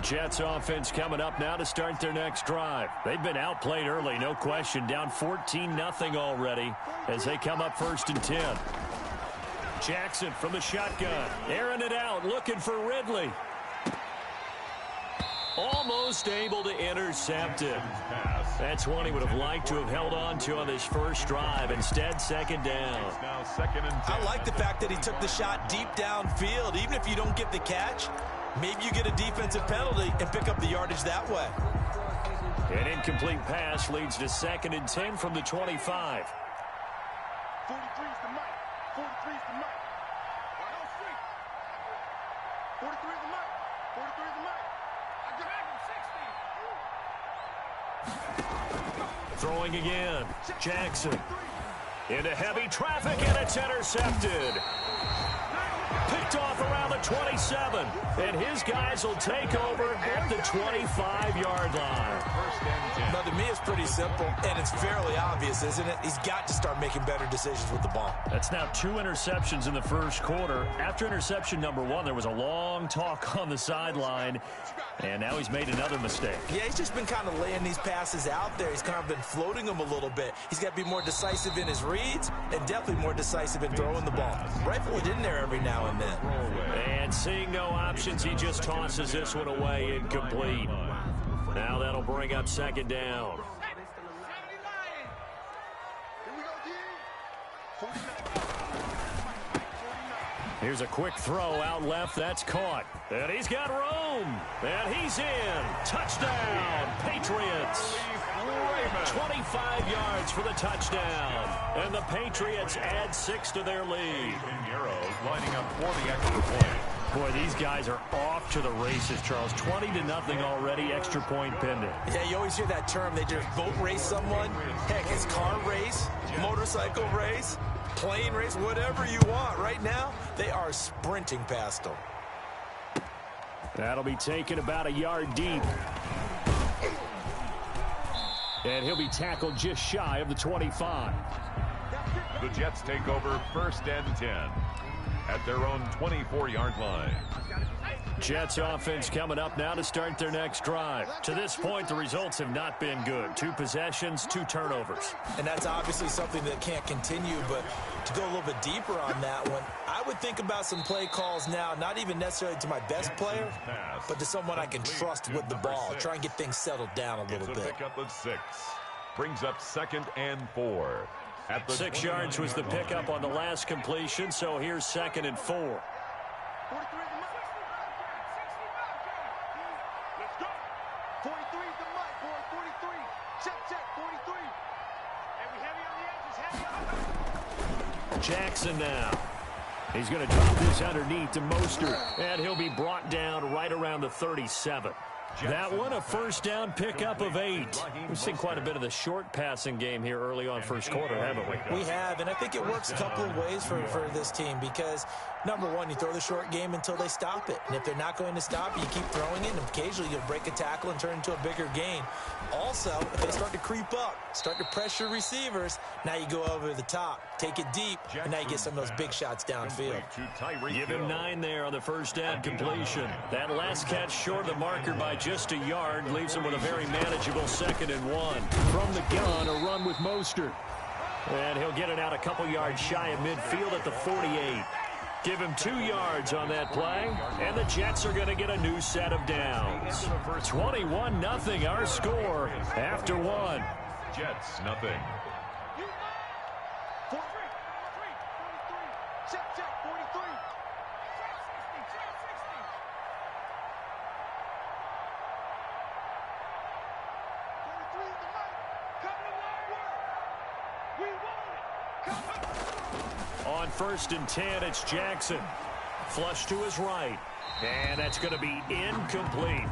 Jets offense coming up now to start their next drive. They've been outplayed early, no question. Down 14-0 already as they come up 1st and 10. Jackson from the shotgun. Airing it out, looking for Ridley. Almost able to intercept it. That's one he would have liked to have held on to on this first drive. Instead, 2nd down. I like the fact that he took the shot deep downfield. Even if you don't get the catch, maybe you get a defensive penalty and pick up the yardage that way. An incomplete pass leads to 2nd and 10 from the 25. 43 is the mic. 43 is the mic. 43 is the mic. 43 is the mic. I got him 60. Throwing again. Jackson. Into heavy traffic, and it's intercepted. Picked off around the 27. And his guys will take over at the 25-yard line. Now, to me, it's pretty simple, and it's fairly obvious, isn't it? He's got to start making better decisions with the ball. That's now 2 interceptions in the first quarter. After interception number 1, there was a long talk on the sideline, and now he's made another mistake. Yeah, he's just been kind of laying these passes out there. He's kind of been floating them a little bit. He's got to be more decisive in his reads and definitely more decisive in throwing the ball. Rifle it in there every now and then. And seeing no options, he just tosses this one away incomplete. Now that'll bring up 2nd down. Here's a quick throw out left. That's caught. And he's got room. And he's in. Touchdown, Patriots. 25 yards for the touchdown. And the Patriots add 6 to their lead. Lining up for the extra point. Boy, these guys are off to the races, Charles. 20-0 already, extra point pending. Yeah, you always hear that term. They just boat race someone. Heck, it's car race, motorcycle race, plane race, whatever you want. Right now, they are sprinting past them. That'll be taken about a yard deep. And he'll be tackled just shy of the 25. The Jets take over 1st and 10 at their own 24-yard line. Jets offense coming up now to start their next drive. To this point, the results have not been good. 2 possessions, 2 turnovers. And that's obviously something that can't continue, but to go a little bit deeper on that one, I would think about some play calls now, not even necessarily to my best player, but to someone I can trust with the ball. Try and get things settled down a little bit. It's a pickup of 6. Brings up 2nd and 4. 6 yards was the pickup on the last completion, so here's 2nd and 4. 43 is the mic. Let's go. 43 is the mic, boy. 43. Check, 43. And we heavy on the edges. Heavy. Jackson now. He's going to drop this underneath to Mostert, and he'll be brought down right around the 37. That one, a 1st down pickup of 8. We've seen quite a bit of the short passing game here early on first quarter, haven't we? We have, and I think it works a couple of ways for this team because, number one, you throw the short game until they stop it. And if they're not going to stop, you keep throwing it, and occasionally you'll break a tackle and turn into a bigger gain. Also, if they start to creep up, start to pressure receivers, now you go over the top, take it deep, and now you get some of those big shots downfield. Give him 9 there on the 1st down completion. That last catch short of the marker by just a yard leaves him with a very manageable 2nd and 1. From the gun, a run with Mostert. And he'll get it out a couple yards shy of midfield at the 48. Give him 2 yards on that play, and the Jets are going to get a new set of downs. 21-0 our score after 1. Jets, nothing. 43. Check, 43. 43 is the mic. Coming to work. We want it. On 1st and 10, it's Jackson. Flush to his right. And that's going to be incomplete.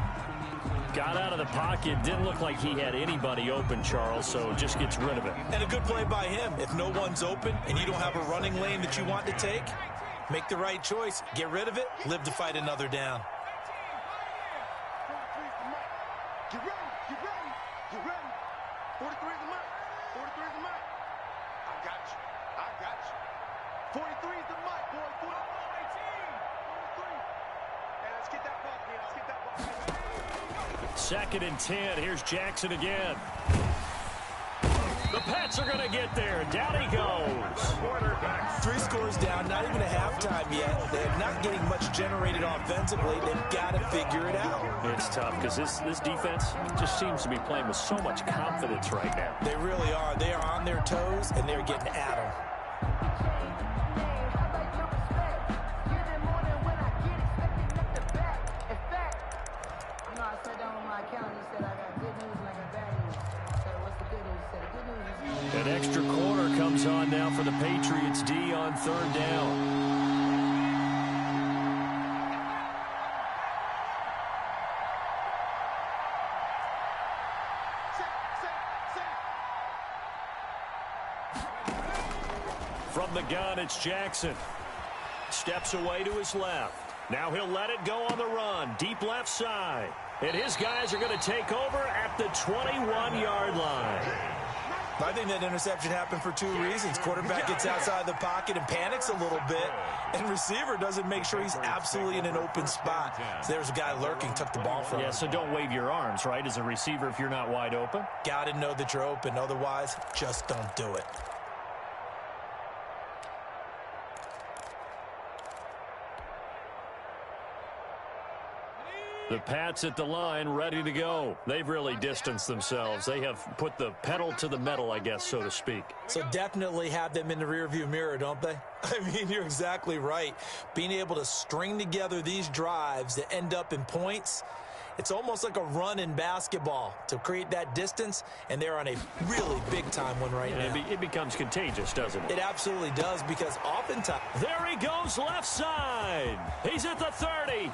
Got out of the pocket. Didn't look like he had anybody open, Charles, so just gets rid of it. And a good play by him. If no one's open and you don't have a running lane that you want to take, make the right choice. Get rid of it. Live to fight another down. 43 is the mic. Get ready. 43 is the mic. 43 is the mic. I got you. 43 is the mic, boy. 43. Hey, let's get that ball, man. Let's get that ball. 2nd and 10. Here's Jackson again. The Pats are going to get there. Down he goes. 3 scores down, not even a halftime yet. They're not getting much generated offensively. They've got to figure it out. It's tough because this defense just seems to be playing with so much confidence right now. They really are. They are on their toes, and they're getting at them. An extra corner comes on now for the Patriots D on 3rd down. From the gun, it's Jackson. Steps away to his left. Now he'll let it go on the run. Deep left side. And his guys are going to take over at the 21-yard line. I think that interception happened for 2 reasons. Quarterback gets outside the pocket and panics a little bit, and receiver doesn't make sure he's absolutely in an open spot. So there's a guy lurking, took the ball from him. Yeah, so don't wave your arms, right, as a receiver if you're not wide open. Got to know that you're open. Otherwise, just don't do it. The Pats at the line, ready to go. They've really distanced themselves. They have put the pedal to the metal, I guess, so to speak. So definitely have them in the rearview mirror, don't they? I mean, you're exactly right. Being able to string together these drives that end up in points, it's almost like a run in basketball to create that distance, and they're on a really big-time one right now. It becomes contagious, doesn't it? It absolutely does, because oftentimes... There he goes, left side. He's at the 30.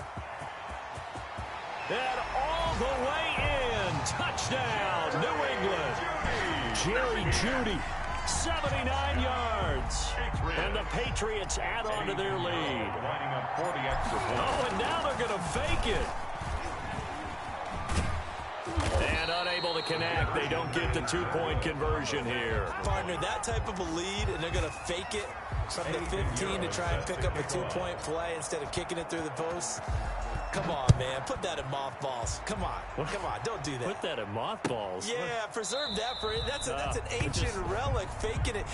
And all the way in. Touchdown, New England. Jerry Jeudy, 79 yards. And the Patriots add on to their lead. Oh, and now they're going to fake it. And unable to connect. They don't get the 2-point conversion here. Partner, that type of a lead, and they're going to fake it from the 15 to try and pick up a 2-point play instead of kicking it through the post. Come on, man. Put that in mothballs. Come on. Come on. Don't do that. Put that in mothballs? Yeah, preserve that for it. That's an ancient relic. Faking it.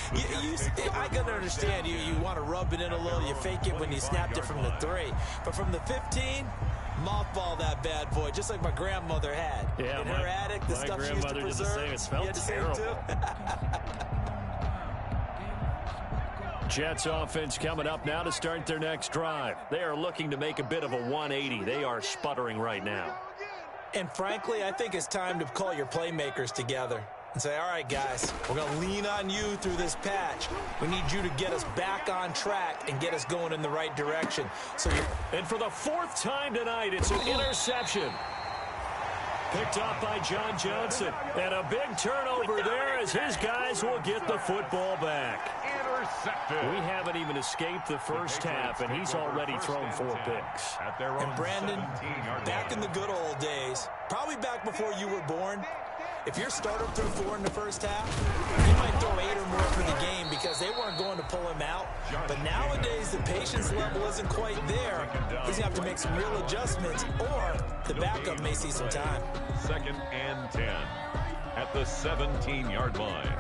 I can understand you want to rub it in a little. You fake it when you snapped it from the 3. But from the 15, mothball that bad boy, just like my grandmother had. Yeah, in her attic, the stuff she used to preserve. It smelled terrible. Jets offense coming up now to start their next drive. They are looking to make a bit of a 180. They are sputtering right now. And frankly, I think it's time to call your playmakers together and say, all right, guys, we're going to lean on you through this patch. We need you to get us back on track and get us going in the right direction. And for the 4th time tonight, it's an interception. Picked up by John Johnson. And a big turnover there as his guys will get the football back. We haven't even escaped the first half, and he's already thrown 4 picks. And Brandon, back in the good old days, probably back before you were born, if your starter threw 4 in the first half, he might throw 8 or more for the game because they weren't going to pull him out. But nowadays, the patience level isn't quite there. He's going to have to make some real adjustments, or the backup may see some time. 2nd and 10 at the 17-yard line.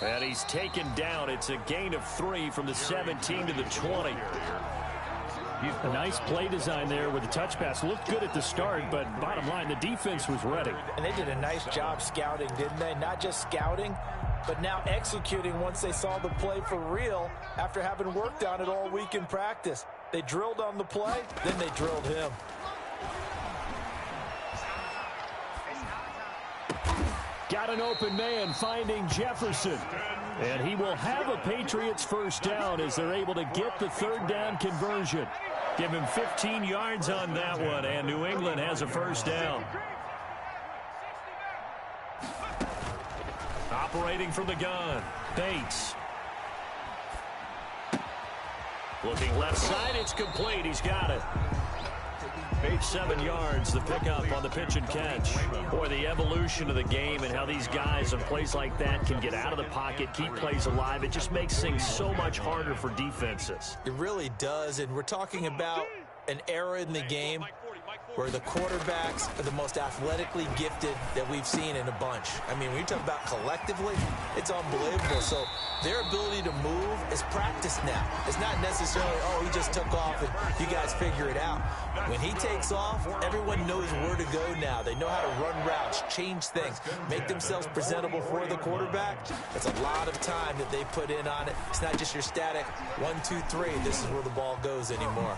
And he's taken down. It's a gain of 3 from the 17 to the 20. A nice play design there with the touch pass. Looked good at the start, but bottom line, the defense was ready. And they did a nice job scouting, didn't they? Not just scouting, but now executing once they saw the play for real after having worked on it all week in practice. They drilled on the play, then they drilled him. Got an open man finding Jefferson. And he will have a Patriots first down as they're able to get the 3rd down conversion. Give him 15 yards on that one, and New England has a first down. Operating from the gun, Bates. Looking left side, it's complete. He's got it. 7 yards, the pickup on the pitch and catch. Boy, the evolution of the game and how these guys on plays like that can get out of the pocket, keep plays alive, it just makes things so much harder for defenses. It really does, and we're talking about an era in the game where the quarterbacks are the most athletically gifted that we've seen in a bunch. I mean, when you talk about collectively, it's unbelievable. So their ability to move is practiced now. It's not necessarily, oh, he just took off and you guys figure it out. When he takes off, everyone knows where to go now. They know how to run routes, change things, make themselves presentable for the quarterback. It's a lot of time that they put in on it. It's not just your static 1, 2, 3. This is where the ball goes anymore.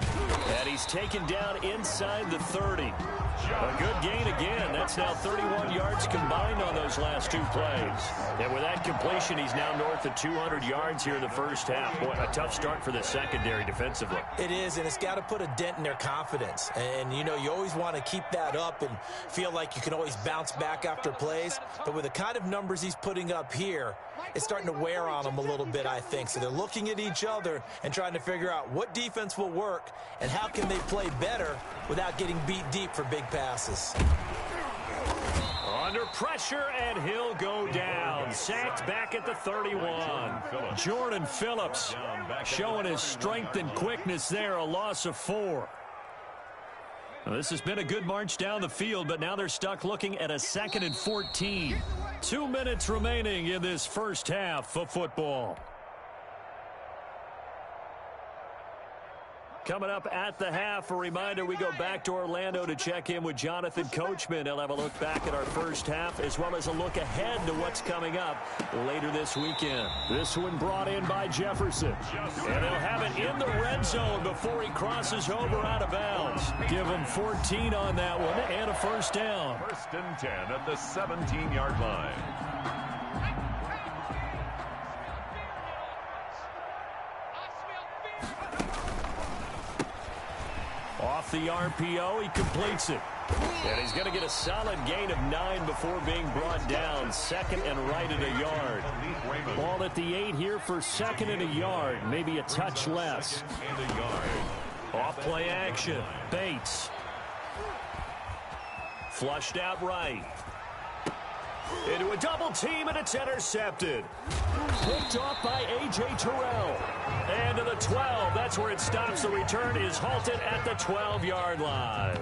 And he's taken down inside the 30. A good gain again. That's now 31 yards combined on those last 2 plays. And with that completion, he's now north of 200 yards here in the first half. Boy, a tough start for the secondary defensively. It is, and it's got to put a dent in their confidence. And, you know, you always want to keep that up and feel like you can always bounce back after plays. But with the kind of numbers he's putting up here, it's starting to wear on them a little bit, I think. So they're looking at each other and trying to figure out what defense will work and how can they play better without getting beat deep for big passes. Under pressure, and he'll go down. Sacked back at the 31. Jordan Phillips showing his strength and quickness there, a loss of 4. Well, this has been a good march down the field, but now they're stuck looking at a 2nd and 14. 2 minutes remaining in this first half of football. Coming up at the half, a reminder, we go back to Orlando to check in with Jonathan Coachman. He'll have a look back at our first half as well as a look ahead to what's coming up later this weekend. This one brought in by Jefferson. And they'll have it in the red zone before he crosses over out of bounds. Give him 14 on that one and a first down. 1st and 10 at the 17-yard line. Off the RPO, he completes it. And he's going to get a solid gain of 9 before being brought down. 2nd and right at a yard. Ball at the 8 here for 2nd and a yard. Maybe a touch less. Off play action. Bates. Flushed out right. Into a double team, and it's intercepted. Picked off by A.J. Terrell. And to the 12. That's where it stops. The return is halted at the 12-yard line.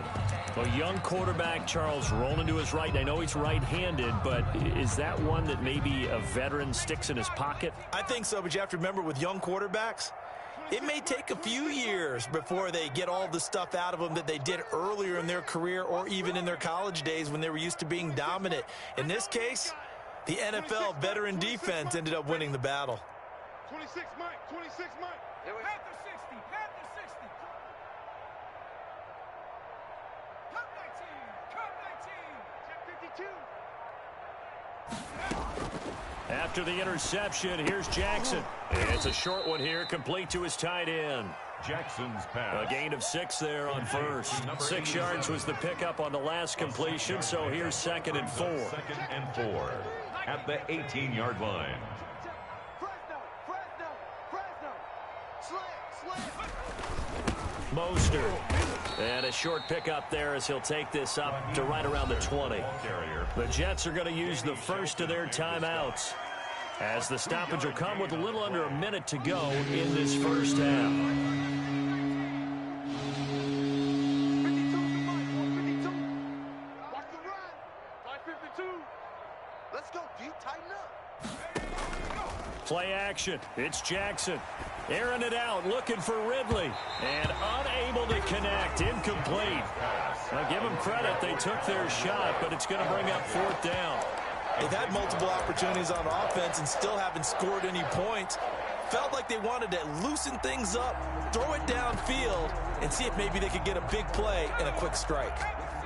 A young quarterback, Charles, rolling to his right. I know he's right-handed, but is that one that maybe a veteran sticks in his pocket? I think so, but you have to remember with young quarterbacks, it may take a few years before they get all the stuff out of them that they did earlier in their career or even in their college days when they were used to being dominant. In this case, the NFL veteran defense ended up winning the battle. 26, Mike. 26, Mike. Panther 60. Panther 60. Cut 19. Cut 19. Check 52. After the interception, here's Jackson. It's a short one here, complete to his tight end. Jackson's pass. A gain of 6 there on first. 6 yards was the pickup on the last completion, so here's 2nd and 4. 2nd and 4 at the 18-yard line. Mostert. And a short pickup there as he'll take this up to right around the 20. The Jets are going to use the first of their timeouts, as the stoppage will come with a little under a minute to go in this first half. 52. Watch the run. 552. Let's go, D. Tighten up. Play action. It's Jackson. Airing it out, looking for Ridley. And unable to connect. Incomplete. Now, give them credit. They took their shot, but it's going to bring up 4th down. They've had multiple opportunities on offense and still haven't scored any points. Felt like they wanted to loosen things up, throw it downfield, and see if maybe they could get a big play and a quick strike.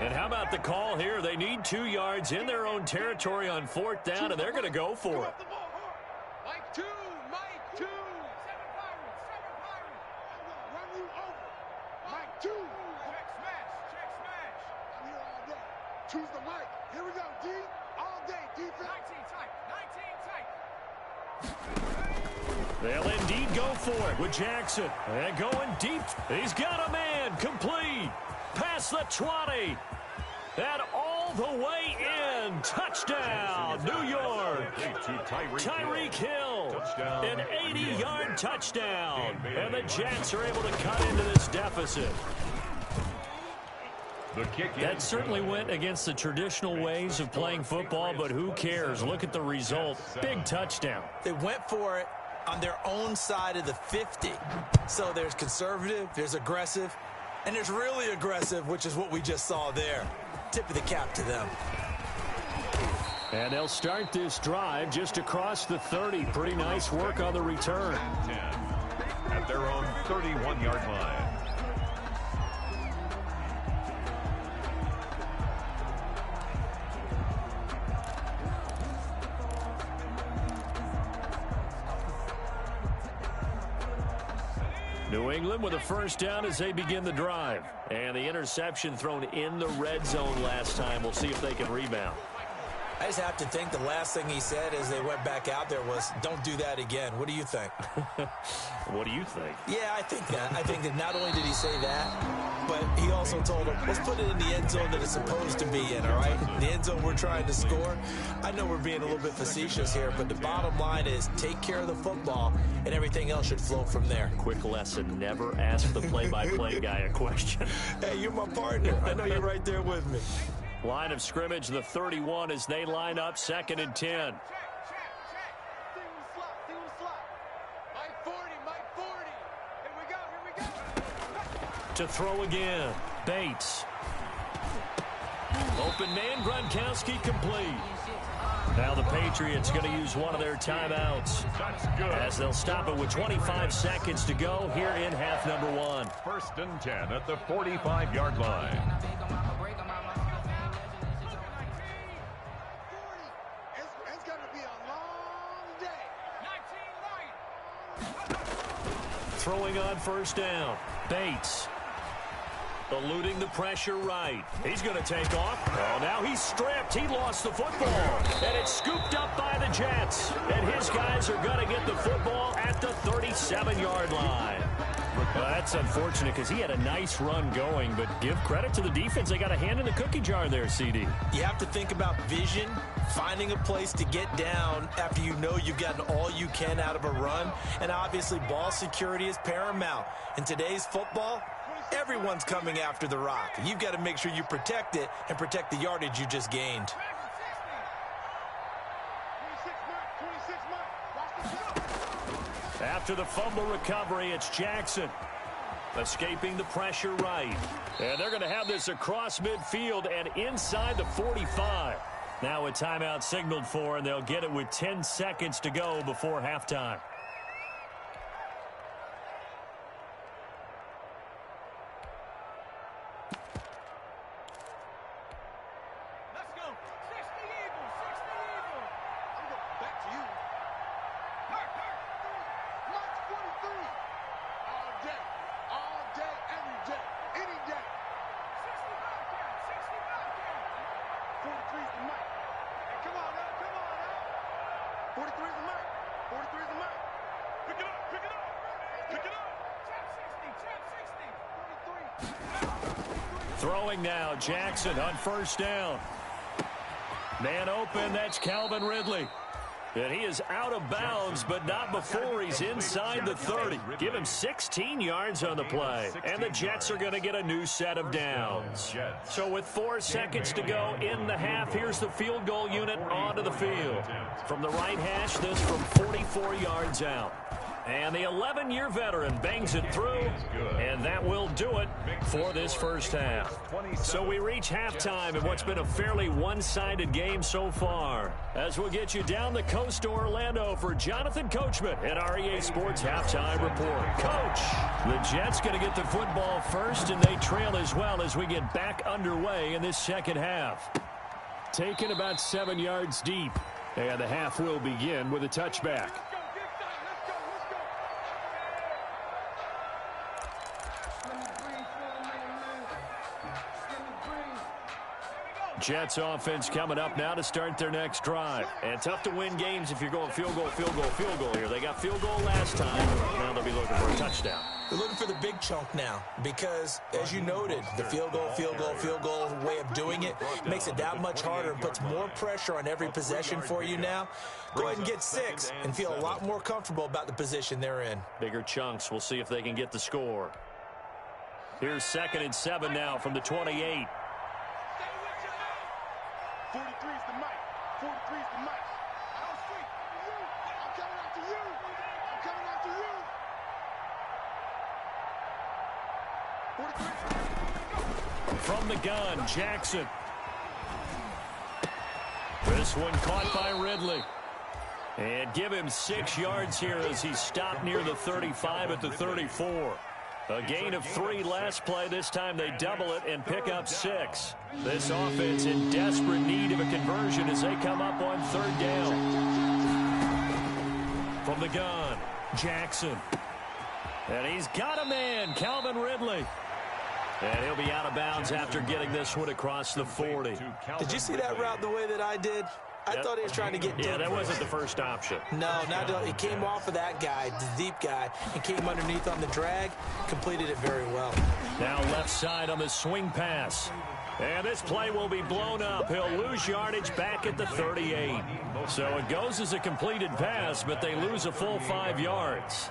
And how about the call here? They need 2 yards in their own territory on 4th down, and they're going to go for it. Mike 2. Mike 2. 7 Pirates. 7 Pirates. Run you over. Mike 2. Check smash. Check smash. I'm here all day. Choose the mic. Here we go, D. All day, defense. 19 tight. 19 tight. They'll indeed go for it with Jackson. And going deep. He's got a man. Complete. Past the 20. And all the way in. Touchdown, New York. Tyreek Hill. An 80-yard touchdown. And the Jets are able to cut into this deficit. That certainly went against the traditional ways of playing football, but who cares? Look at the result. Big touchdown. They went for it on their own side of the 50. So there's conservative, there's aggressive, and there's really aggressive, which is what we just saw there. Tip of the cap to them. And they'll start this drive just across the 30. Pretty nice work on the return. At their own 31-yard line. New England with a first down as they begin the drive. And the interception thrown in the red zone last time. We'll see if they can rebound. I just have to think the last thing he said as they went back out there was, don't do that again. What do you think? What do you think? Yeah, I think that. I think that not only did he say that, but he also told him, let's put it in the end zone that it's supposed to be in, all right? The end zone we're trying to score. I know we're being a little bit facetious here, but the bottom line is take care of the football, and everything else should flow from there. Quick lesson, never ask the play-by-play guy a question. Hey, you're my partner. I know you're right there with me. Line of scrimmage, the 31 as they line up, 2nd and 10. Check. See who's slot. Mike 40. Here we go. To throw again, Bates. Open man, Gronkowski complete. Now the Patriots going to use one of their timeouts. That's good. As they'll stop it with 25 seconds to go here in half number 1. 1st and 10 at the 45-yard line. It's going to be a long day. 19 right. Throwing on first down, Bates. Eluding the pressure right. He's going to take off. Oh, now he's stripped. He lost the football. And it's scooped up by the Jets. And his guys are going to get the football at the 37-yard line. Well, that's unfortunate because he had a nice run going, but give credit to the defense. They got a hand in the cookie jar there, CD. You have to think about vision, finding a place to get down after you know you've gotten all you can out of a run, and obviously ball security is paramount. In today's football, everyone's coming after the rock. You've got to make sure you protect it and protect the yardage you just gained. 26 mark. After the fumble recovery, it's Jackson. Escaping the pressure right. And they're going to have this across midfield and inside the 45. Now a timeout signaled for, and they'll get it with 10 seconds to go before halftime. Let's go. 60 Eagles. I'm going back to you. Mark 43. All day, every day, any day. 60 Bobcat. 43 is the mic. Hey, come on now. 43 is the mic. Pick it up. Chap 60. Throwing now, Jackson on first down. Man open, that's Calvin Ridley. And he is out of bounds, but not before he's inside the 30. Give him 16 yards on the play. And the Jets are going to get a new set of downs. So with 4 seconds to go in the half, here's the field goal unit onto the field. From the right hash, this from 44 yards out. And the 11-year veteran bangs it through, and that will do it for this first half. So we reach halftime in what's been a fairly one-sided game so far. As we'll get you down the coast to Orlando for Jonathan Coachman at our EA Sports Halftime Report. Coach, the Jets going to get the football first, and they trail as well as we get back underway in this second half. Taken about 7 yards deep, and the half will begin with a touchback. Jets offense coming up now to start their next drive. And tough to win games if you're going field goal, field goal, field goal here. They got field goal last time. Now they'll be looking for a touchdown. They're looking for the big chunk now because, as you noted, the field goal, field goal, field goal way of doing it makes it that much harder and puts more pressure on every possession for you now. Go ahead and get 6 and feel a lot more comfortable about the position they're in. Bigger chunks. We'll see if they can get the score. Here's 2nd and 7 now from the 28. 43 is the mic. 43 is the mic. Out street. I'm coming after you. I'm coming after you. 43. From the gun, Jackson. This one caught by Ridley. And give him 6 yards here as he stopped near the 35 at the 34. A gain of 3 last play. This time they double it and pick up 6. This offense in desperate need of a conversion as they come up on 3rd down. From the gun, Jackson. And he's got a man, Calvin Ridley. And he'll be out of bounds after getting this one across the 40. Did you see that route the way that I did? I thought he was trying to get deep. Yeah, that wasn't the first option. No, it came off of that guy, the deep guy, and came underneath on the drag, completed it very well. Now left side on the swing pass. And this play will be blown up. He'll lose yardage back at the 38. So it goes as a completed pass, but they lose a full 5 yards.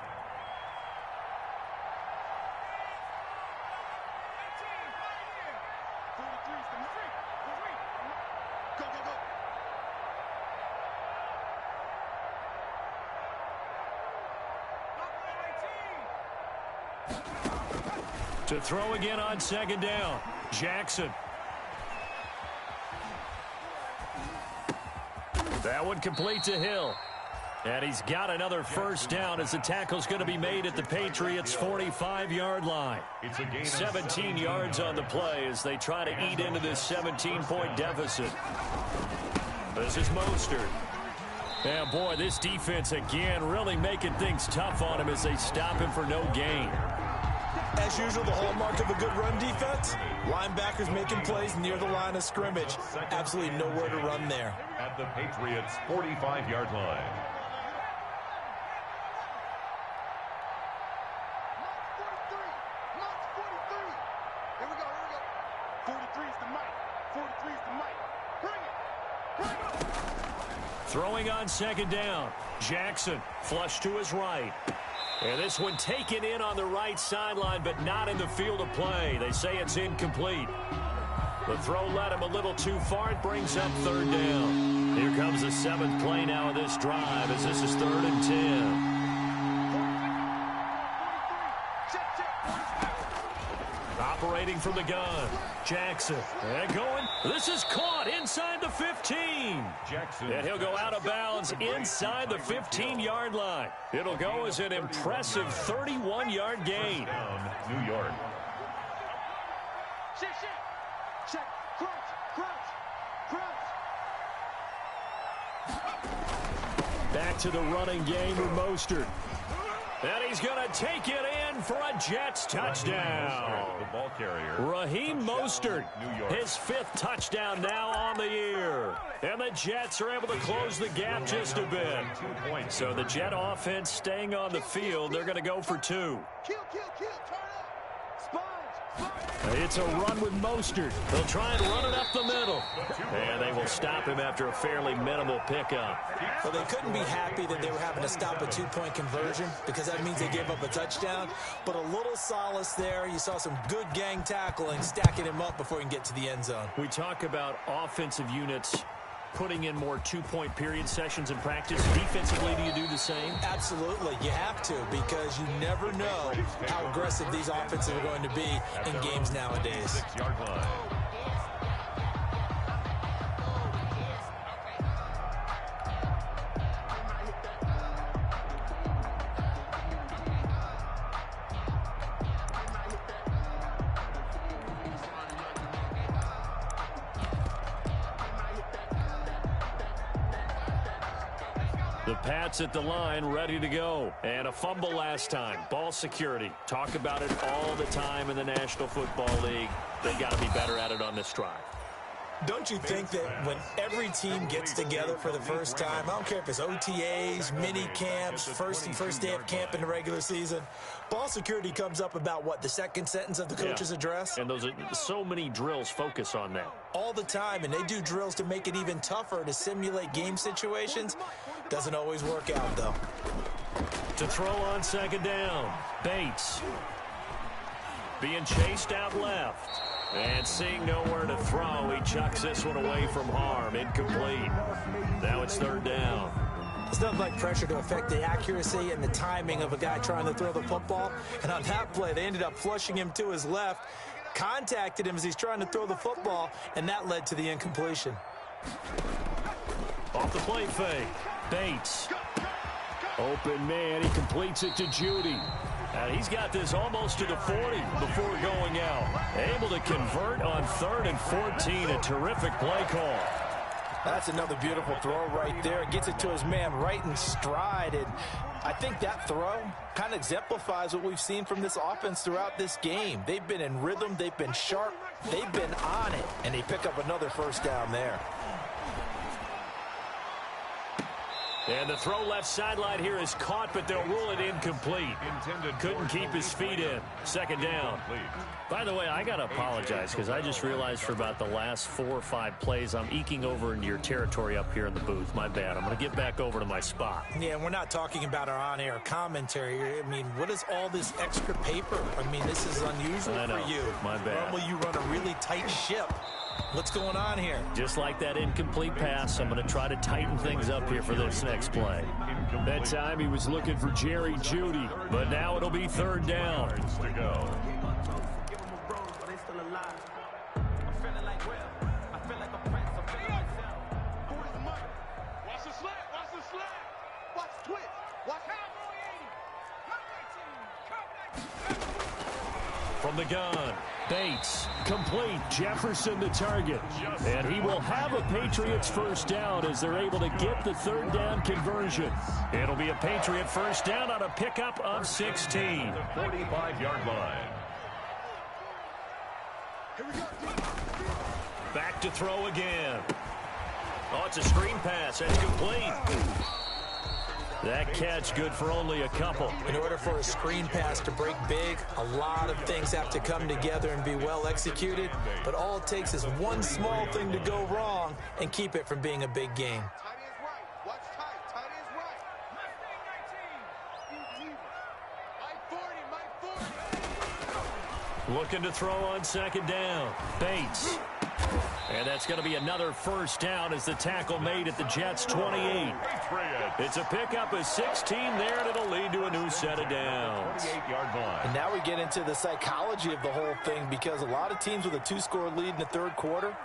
To throw again on 2nd down, Jackson. That one complete to Hill. And he's got another first down as the tackle's going to be made at the Patriots' 45-yard line. 17 yards on the play as they try to eat into this 17-point deficit. This is Mostert. And boy, this defense again really making things tough on him as they stop him for no gain. As usual, the hallmark of a good run defense, linebackers making plays near the line of scrimmage. Absolutely nowhere to run there. At the Patriots' 45-yard line. Mark 43. Here we go. 43 is the mic. 43 is the mic. Bring it. Bring it. Throwing on 2nd down. Jackson flush to his right. And this one taken in on the right sideline, but not in the field of play. They say it's incomplete. The throw led him a little too far. It brings up 3rd down. Here comes the 7th play now of this drive as this is 3rd and 10. Operating from the gun, Jackson. And going. This is caught inside the 15. Jackson. And he'll go out of bounds inside the 15-yard line. It'll go as an impressive 31-yard gain. Down, New York. Check. Crunch. Back to the running game with Mostert. And he's going to take it in for a Jets touchdown. The ball carrier. Raheem Mostert, his 5th touchdown now on the year. And the Jets are able to close the gap just a bit. So the Jet offense staying on the field. They're going to go for 2. Kill. Turn up. Sponge. It's a run with Mostert. They'll try and run it up the middle. And they will stop him after a fairly minimal pickup. Well, they couldn't be happy that they were having to stop a 2-point conversion because that means they gave up a touchdown. But a little solace there. You saw some good gang tackling, stacking him up before he can get to the end zone. We talk about offensive units putting in more 2-point period sessions in practice. Defensively, do you do the same? Absolutely. You have to because you never know how aggressive these offenses are going to be in games nowadays. 6-yard line. The Pats at the line, ready to go. And a fumble last time. Ball security. Talk about it all the time in the National Football League. They've got to be better at it on this drive. Don't you think that when every team gets together for the first time, I don't care if it's OTAs, mini camps, first day of camp in the regular season, ball security comes up about what, the second sentence of the coach's address? And those are so many drills focus on that. All the time, and they do drills to make it even tougher to simulate game situations. Doesn't always work out, though. To throw on second down, Bates. Being chased out left. And seeing nowhere to throw, he chucks this one away from harm. Incomplete. Now it's third down. There's nothing like pressure to affect the accuracy and the timing of a guy trying to throw the football. And on that play, they ended up flushing him to his left, contacted him as he's trying to throw the football, and that led to the incompletion. Off the play fake, Bates. Open man, he completes it to Judy. And he's got this almost to the 40 before going out. Able to convert on 3rd and 14. A terrific play call. That's another beautiful throw right there. Gets it to his man right in stride. And I think that throw kind of exemplifies what we've seen from this offense throughout this game. They've been in rhythm. They've been sharp. They've been on it. And they pick up another first down there. And the throw left sideline here is caught, but they'll rule it incomplete. Couldn't keep his feet in. Second down. By the way, I got to apologize because I just realized for about the last 4 or 5 plays, I'm eking over into your territory up here in the booth. My bad. I'm going to get back over to my spot. Yeah, we're not talking about our on-air commentary. I mean, what is all this extra paper? I mean, this is unusual for you. My bad. Normally you run a really tight ship. What's going on here? Just like that incomplete pass, I'm going to try to tighten things up here for this next play. That time he was looking for Jerry Judy, but now it'll be third down. To go. Watch the slap, watch the slap. Watch twitch, watch From the gun, Bates, complete, Jefferson the target. And he will have a Patriots first down as they're able to get the third down conversion. It'll be a Patriot first down on a pickup of 16. The 45-yard line. Back to throw again. Oh, it's a screen pass. That's complete. That catch good for only a couple. In order for a screen pass to break big, a lot of things have to come together and be well executed. But all it takes is one small thing to go wrong and keep it from being a big game. tight is right. Watch tight. Tight is right. Mustang 19. Mike 40. Looking to throw on second down. Bates. And that's going to be another first down as the tackle made at the Jets' 28. It's a pickup of 16 there, and it'll lead to a new set of downs. 48-yard line. And now we get into the psychology of the whole thing, because a lot of teams with a 2-score lead in the third quarter,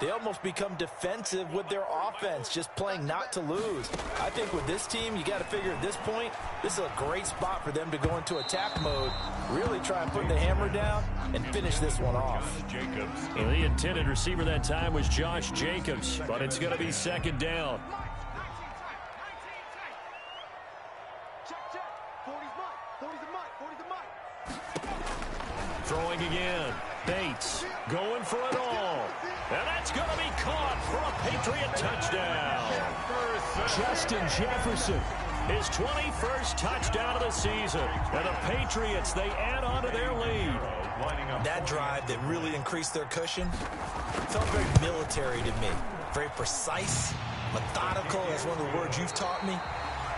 they almost become defensive with their offense, just playing not to lose. I think with this team, you got to figure at this point, this is a great spot for them to go into attack mode, really try and put the hammer down and finish this one off. Jacobs. Well, the intended receiver that time was Josh Jacobs, but it's going to be second down. Throwing again. Bates going for it all. And that's going to be caught for a Patriot touchdown. Justin Jefferson, his 21st touchdown of the season. And the Patriots, they add on to their lead. That drive that really increased their cushion felt very military to me. Very precise, methodical, that's one of the words you've taught me.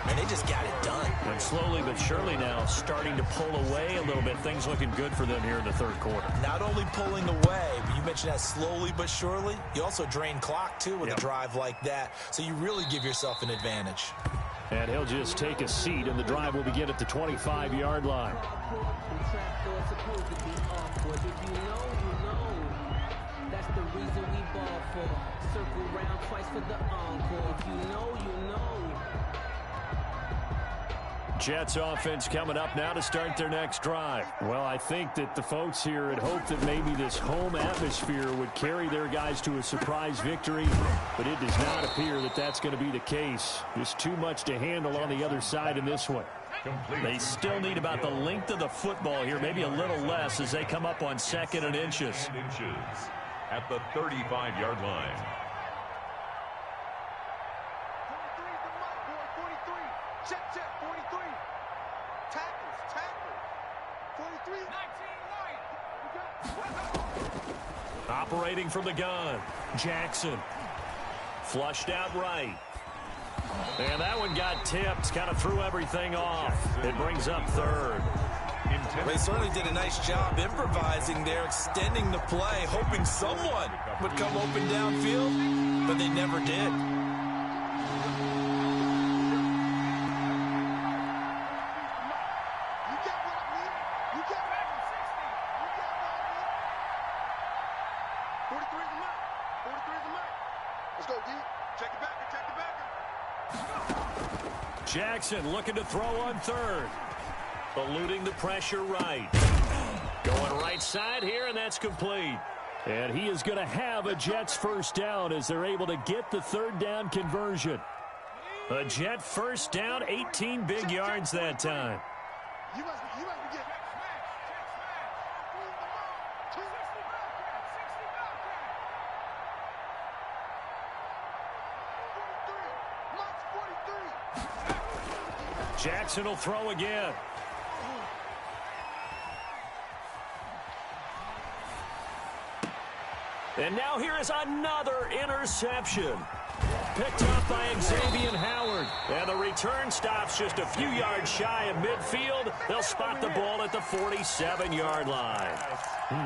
And they just got it done. And slowly but surely now starting to pull away a little bit. Things looking good for them here in the third quarter. Not only pulling away, but you mentioned that slowly but surely. You also drain clock, too, with a drive like that. So you really give yourself an advantage. And he'll just take a seat, and the drive will begin at the 25-yard line. That's the reason we ball for. Circle round twice for the encore. If you know, you know. Jets offense coming up now to start their next drive. Well, I think that the folks here had hoped that maybe this home atmosphere would carry their guys to a surprise victory, but it does not appear that that's going to be the case. Just too much to handle on the other side in this one. They still need about the length of the football here, maybe a little less as they come up on 2nd and inches. at the 35-yard line. 43 is the mark, boy. 43. Check, 43. Tackles. 43. 19 right. Operating from the gun. Jackson. Flushed out right. And that one got tipped. Kind of threw everything off. It brings up third. They certainly did a nice job improvising there, extending the play, hoping someone would come open downfield, but they never did. You got what I need. You got what I need. 43 is the mark. 43 is the mark. Let's go, D. Check it back. Check it back. Jackson looking to throw on third. Eluding the pressure right. Going right side here, and that's complete. And he is going to have a Jets first down as they're able to get the third down conversion. A Jet first down, 18 big yards that time. You must be getting. Jackson will throw again. And now here is another interception. Picked up by Xavier Howard. And the return stops just a few yards shy of midfield. They'll spot the ball at the 47-yard line.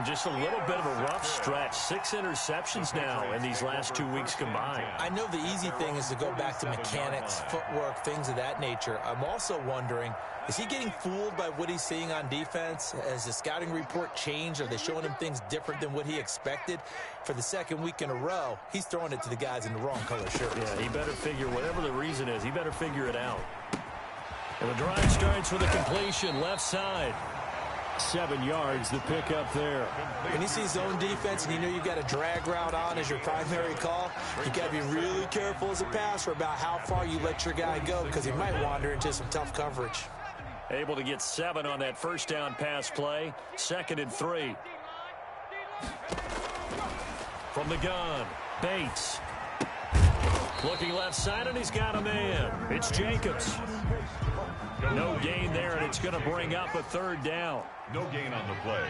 Just a little bit of a rough stretch. 6 interceptions now in these last 2 weeks combined. I know the easy thing is to go back to mechanics, footwork, things of that nature. I'm also wondering, is he getting fooled by what he's seeing on defense? Has the scouting report changed? Are they showing him things different than what he expected? For the second week in a row, he's throwing it to the guys in the wrong color shirts. Yeah, he better figure, whatever the reason is, he better figure it out. And the drive starts with a completion left side. 7 yards, the pickup there. When you see zone defense and you know you've got a drag route on as your primary call, you got to be really careful as a passer about how far you let your guy go because he might wander into some tough coverage. Able to get 7 on that first down pass play. 2nd and 3. From the gun, Bates. Looking left side, and he's got a man. It's Jacobs. No gain there, and it's going to bring up a third down. No gain on the play.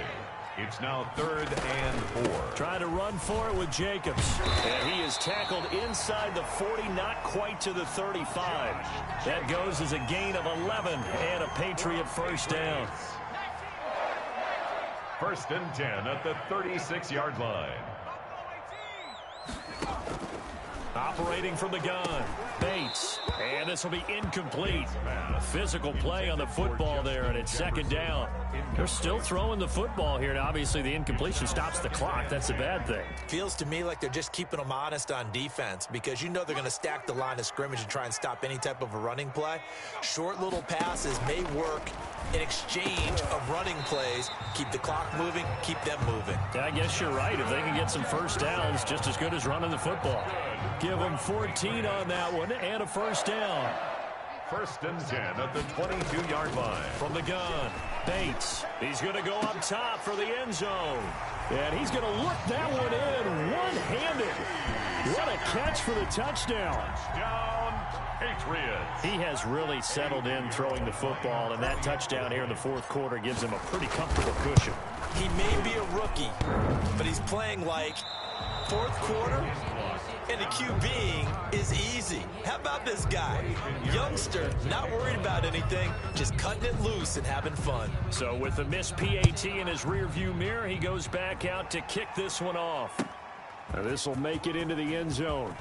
It's now 3rd and 4. Trying to run for it with Jacobs. And he is tackled inside the 40, not quite to the 35. That goes as a gain of 11 and a Patriot first down. 1st and 10 at the 36-yard line. Operating from the gun, Bates. And this will be incomplete. A physical play on the football there, and it's 2nd down. They're still throwing the football here, and obviously the incompletion stops the clock. That's a bad thing. Feels to me like they're just keeping them honest on defense because you know they're going to stack the line of scrimmage and try and stop any type of a running play. Short little passes may work in exchange of running plays. Keep the clock moving, keep them moving. Yeah, I guess you're right. If they can get some first downs, just as good as running the football. Give them 14 on that one and a first down. 1st and 10 at the 22-yard line. From the gun, Bates. He's going to go up top for the end zone. And he's going to look that one in one-handed. What a catch for the touchdown. Touchdown, Patriots. He has really settled in throwing the football, and that touchdown here in the 4th quarter gives him a pretty comfortable cushion. He may be a rookie, but he's playing like 4th quarter. And the QBing is easy. How about this guy? Youngster, not worried about anything, just cutting it loose and having fun. So with the missed PAT in his rearview mirror, he goes back out to kick this one off. Now this will make it into the end zone.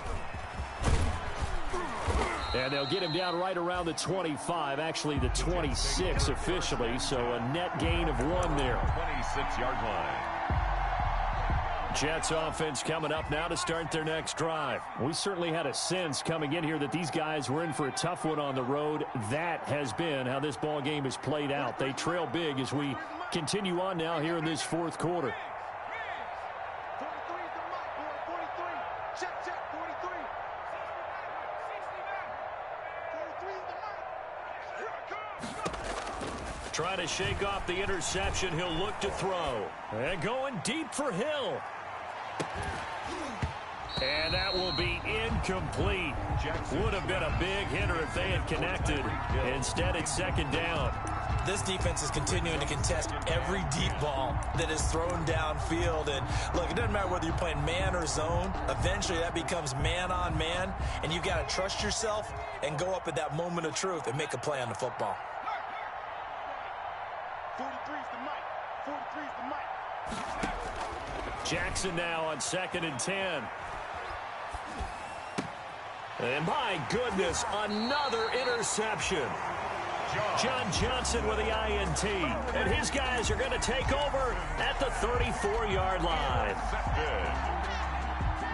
And they'll get him down right around the 25, actually the 26 officially, so a net gain of 1 there. 26-yard line. Jets offense coming up now to start their next drive. We certainly had a sense coming in here that these guys were in for a tough one on the road. That has been how this ball game has played out. They trail big as we continue on now here in this 4th quarter. 43 is the mark, boy. 43. Check, 43. 43 is the mark. Here it comes. Trying to shake off the interception. He'll look to throw. And going deep for Hill. And that will be incomplete. Would have been a big hitter if they had connected. Instead, it's second down. This defense is continuing to contest every deep ball that is thrown downfield. And look, it doesn't matter whether you're playing man or zone. Eventually, that becomes man on man. And you've got to trust yourself and go up at that moment of truth and make a play on the football. 43's the mic. 43's the mic. Jackson now on 2nd and 10. And my goodness, another interception. John Johnson with the INT. And his guys are going to take over at the 34-yard line.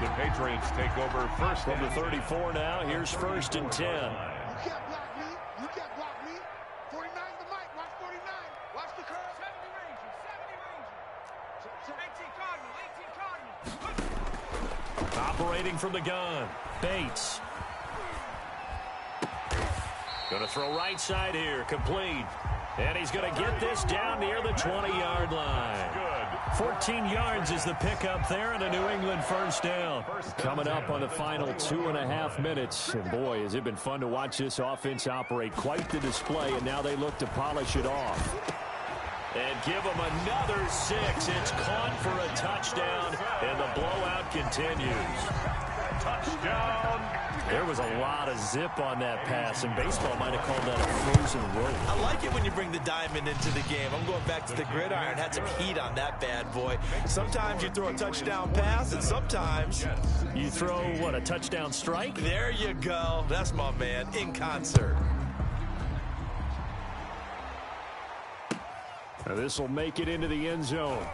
The Patriots take over first from the 34 now. Here's 1st and 10. You can't block me. You can't block me. 49's the mic. Watch 49. Watch the curve. 70 Ranger. 70 Ranger. 18 Cardinal. Operating from the gun. Bates. Going to throw right side here. Complete. And he's going to get this down near the 20-yard line. 14 yards is the pickup there and a New England first down. Coming up on the final 2.5 minutes. And boy, has it been fun to watch this offense operate. Quite the display, and now they look to polish it off. And give them another 6. It's caught for a touchdown, and the blowout continues. Touchdown. There was a lot of zip on that pass, and baseball might have called that a frozen rope. I like it when you bring the diamond into the game. I'm going back to the gridiron. Had some heat on that bad boy. Sometimes you throw a touchdown pass, and sometimes you throw, what, a touchdown strike? There you go. That's my man, in concert. Now this will make it into the end zone.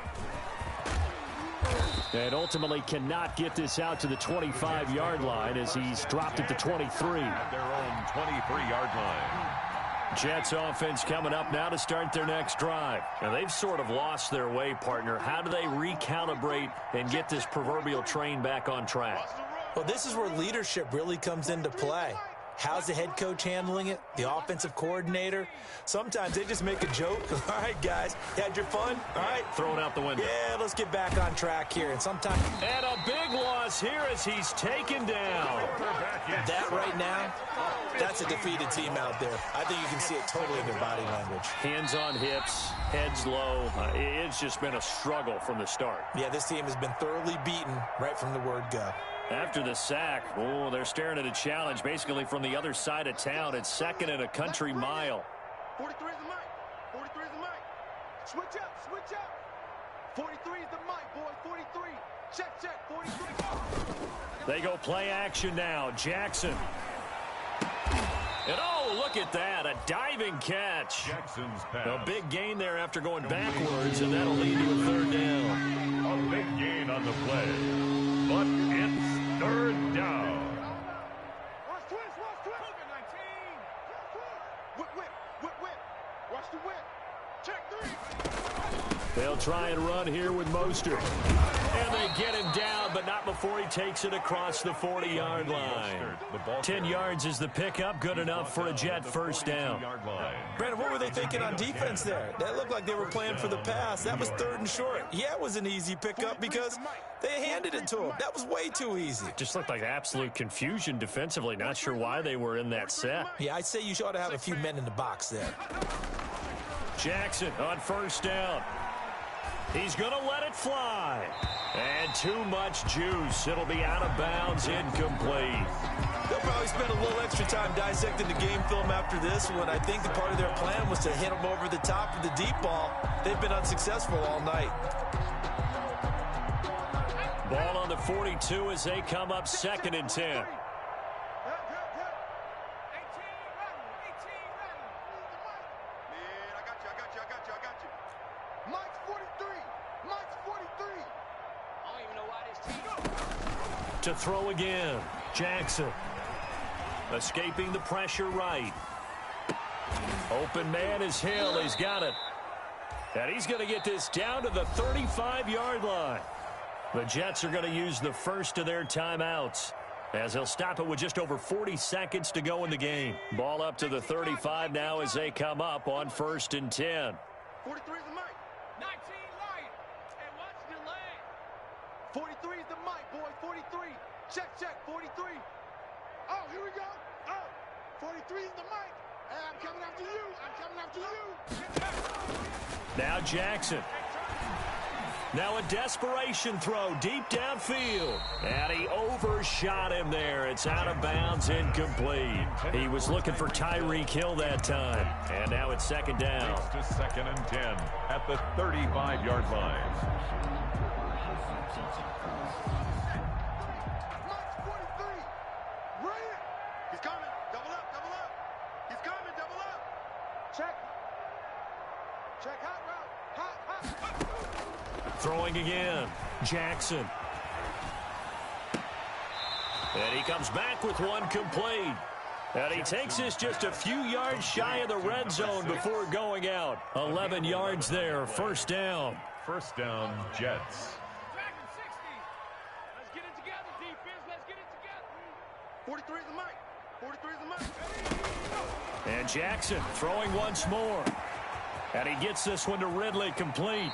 And ultimately cannot get this out to the 25-yard line as he's dropped it to 23. At their own 23-yard line. Jets offense coming up now to start their next drive. Now they've sort of lost their way, partner. How do they recalibrate and get this proverbial train back on track? Well, this is where leadership really comes into play. How's the head coach handling it? The offensive coordinator? Sometimes they just make a joke. All right, guys, you had your fun? All right. Throw it out the window. Yeah, let's get back on track here. And sometimes... And a big loss here as he's taken down. That right now, that's a defeated team out there. I think you can see it totally in their body language. Hands on hips, heads low. It's just been a struggle from the start. Yeah, this team has been thoroughly beaten right from the word go. After the sack, oh, they're staring at a challenge basically from the other side of town. It's 2nd and a country mile. 43 is the mic. 43 is the mic. Switch up, switch up. 43 is the mic, boy. 43. Check, check. 43. They go play action now. Jackson. And oh, look at that. A diving catch. Jackson's pass. A big gain there after going backwards, and that'll lead to a 3rd down. A big gain on the play. But it's 3rd down. Watch twist, watch twist. 19. Whip, whip, whip, whip. Watch the whip. Check 3. They'll try and run here with Mostert. And they get him down, but not before he takes it across the 40-yard line. 10 yards is the pickup, good enough for a Jet first down. Brandon, what were they thinking on defense there? That looked like they were playing for the pass. That was 3rd and short. Yeah, it was an easy pickup because they handed it to him. That was way too easy. Just looked like absolute confusion defensively. Not sure why they were in that set. Yeah, I'd say you ought to have a few men in the box there. Jackson on 1st down. He's going to let it fly. And too much juice. It'll be out of bounds, incomplete. They'll probably spend a little extra time dissecting the game film after this one. I think the part of their plan was to hit them over the top of the deep ball. They've been unsuccessful all night. Ball on the 42 as they come up 2nd and 10. To throw again. Jackson. Escaping the pressure right. Open man is Hill. He's got it. And he's going to get this down to the 35-yard line. The Jets are going to use the first of their timeouts as they'll stop it with just over 40 seconds to go in the game. Ball up to the 35 now as they come up on 1st and 10. 43 is the mic. 19 light. And watch the leg. 43 is the mic, boys. 43. Check, 43. Oh, here we go. Oh, 43 is the mic. Hey, I'm coming after you. Now Jackson. Now a desperation throw deep downfield. And he overshot him there. It's out of bounds, incomplete. He was looking for Tyreek Hill that time. And now it's second down. It's to 2nd and 10 at the 35-yard line. Mike's 43. Right. He's coming. Double up. He's coming. Double up. Check, hot route. Hot. Throwing again. Jackson. And he comes back with one complete. And he takes this just a few yards shy of the red zone before going out. 11 yards there. First down. First down, Jets. 43 is the mic. And Jackson throwing once more. And he gets this one to Ridley, complete.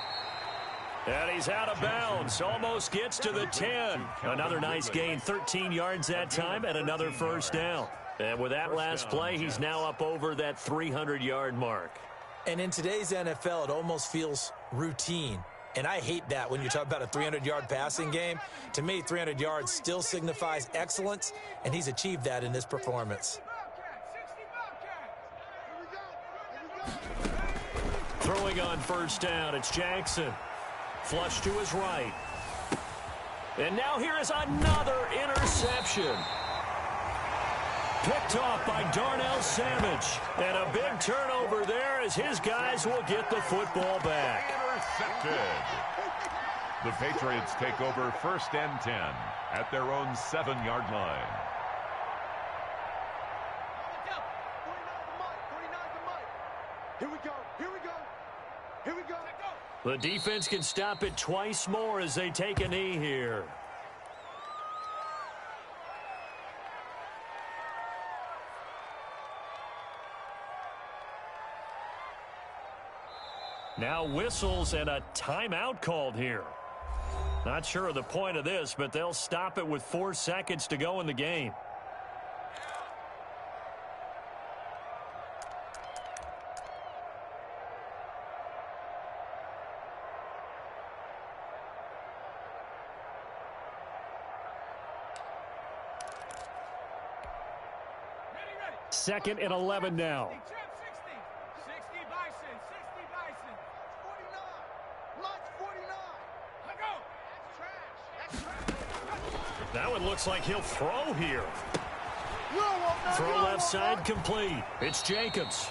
And he's out of bounds. Almost gets to the 10. Another nice gain, 13 yards that time, and another first down. And with that last play, he's now up over that 300-yard mark. And in today's NFL, it almost feels routine. And I hate that when you talk about a 300-yard passing game. To me, 300 yards still signifies excellence, and he's achieved that in this performance. Throwing on first down, it's Jackson. Flush to his right. And now here is another interception. Picked off by Darnell Savage. And a big turnover there as his guys will get the football back. Intercepted. The Patriots take over 1st and 10 at their own 7-yard line. 49's the mic. Here we go. The defense can stop it twice more as they take a knee here. Now whistles and a timeout called here. Not sure of the point of this, but they'll stop it with 4 seconds to go in the game. Second and 11 now. 60 Bison. 49. Mike's 49. Let go. That's trash. That one looks like he'll throw here. No, Throw left side complete. It's Jacobs.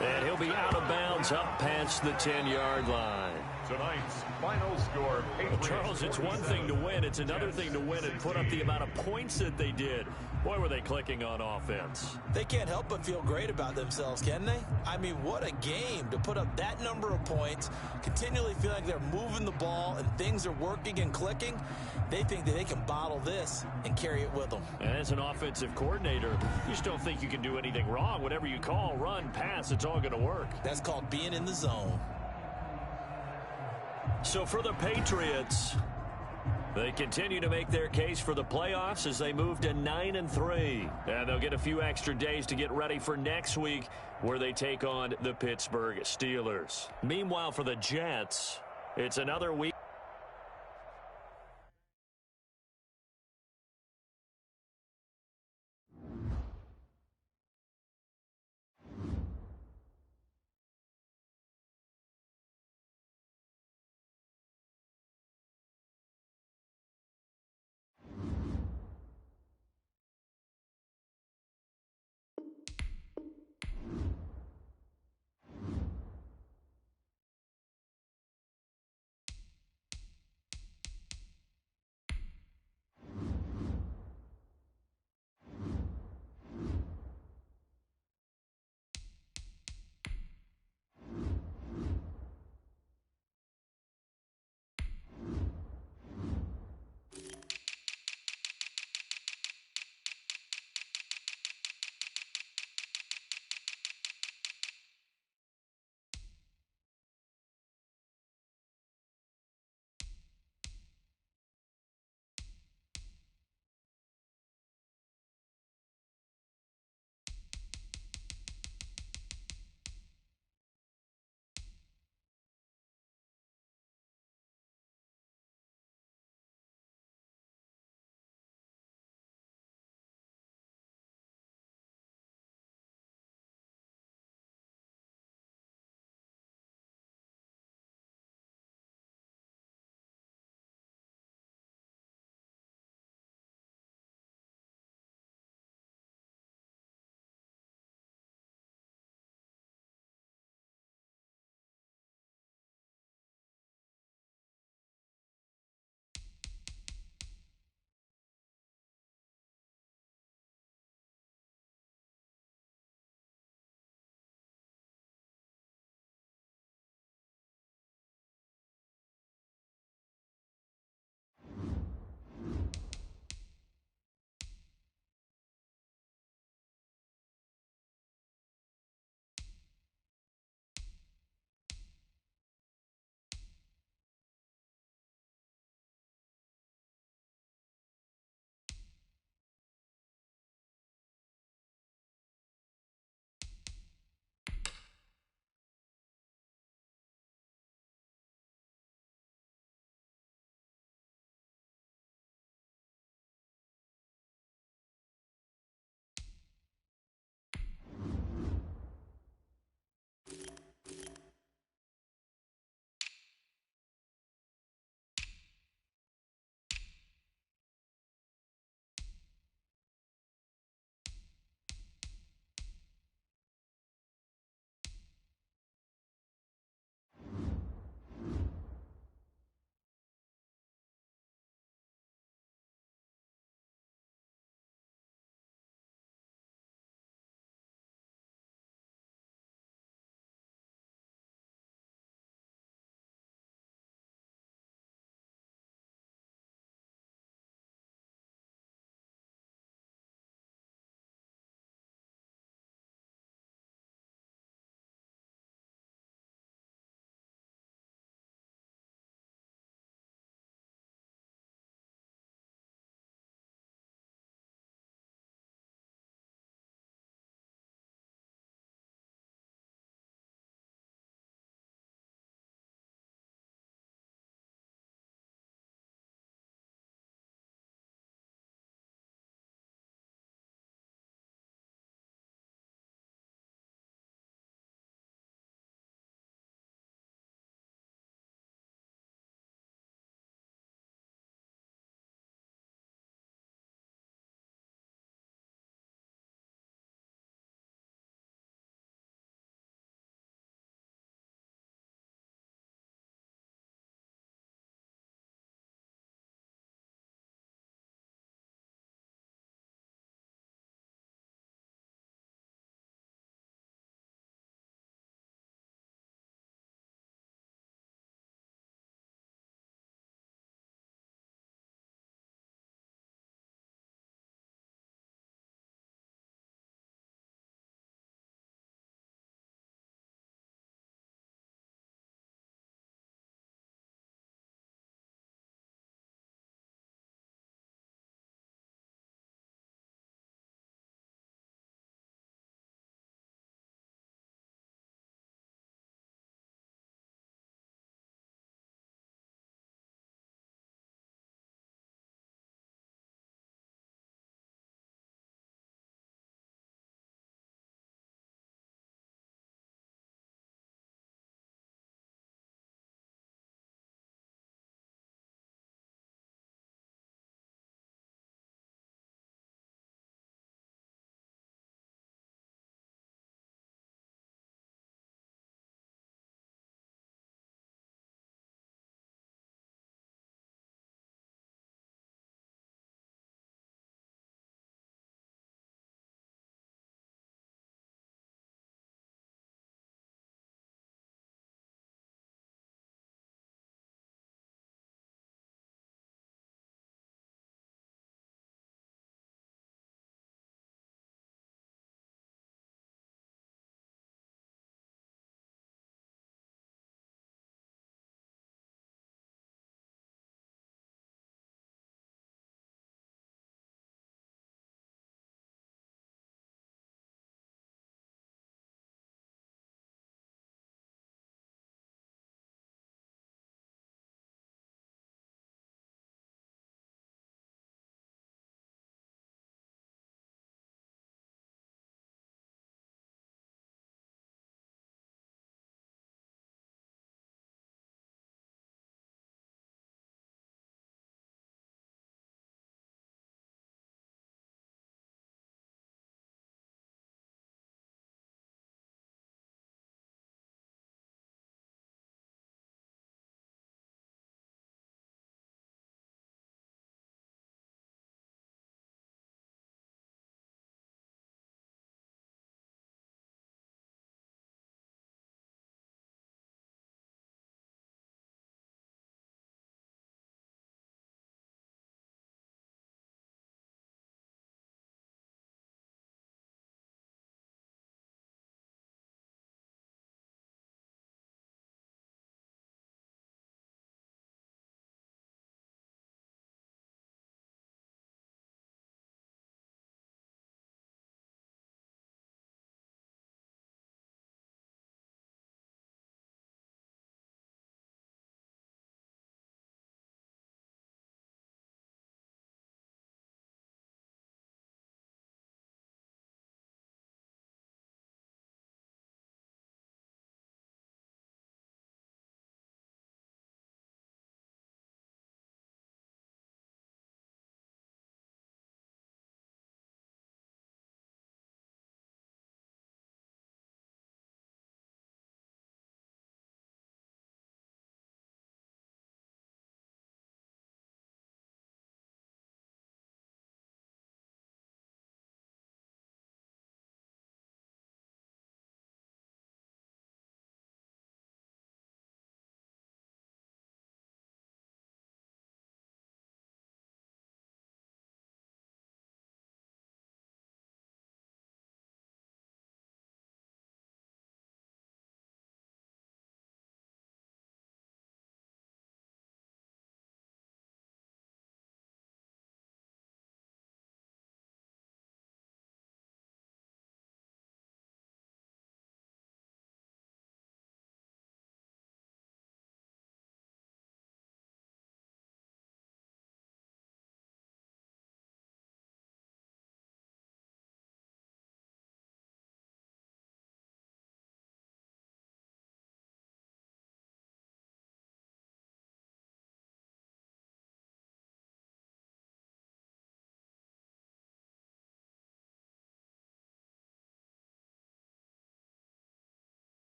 And he'll be out of bounds up past the 10-yard line. Tonight's final score, Patriots. Charles, it's one thing to win. It's another thing to win and put up the amount of points that they did. Boy, were they clicking on offense. They can't help but feel great about themselves, can they? I mean, what a game to put up that number of points, continually feel like they're moving the ball and things are working and clicking. They think that they can bottle this and carry it with them. And as an offensive coordinator, you just don't think you can do anything wrong. Whatever you call, run, pass, it's all going to work. That's called being in the zone. So for the Patriots, they continue to make their case for the playoffs as they move to 9-3. And they'll get a few extra days to get ready for next week where they take on the Pittsburgh Steelers. Meanwhile, for the Jets, it's another week.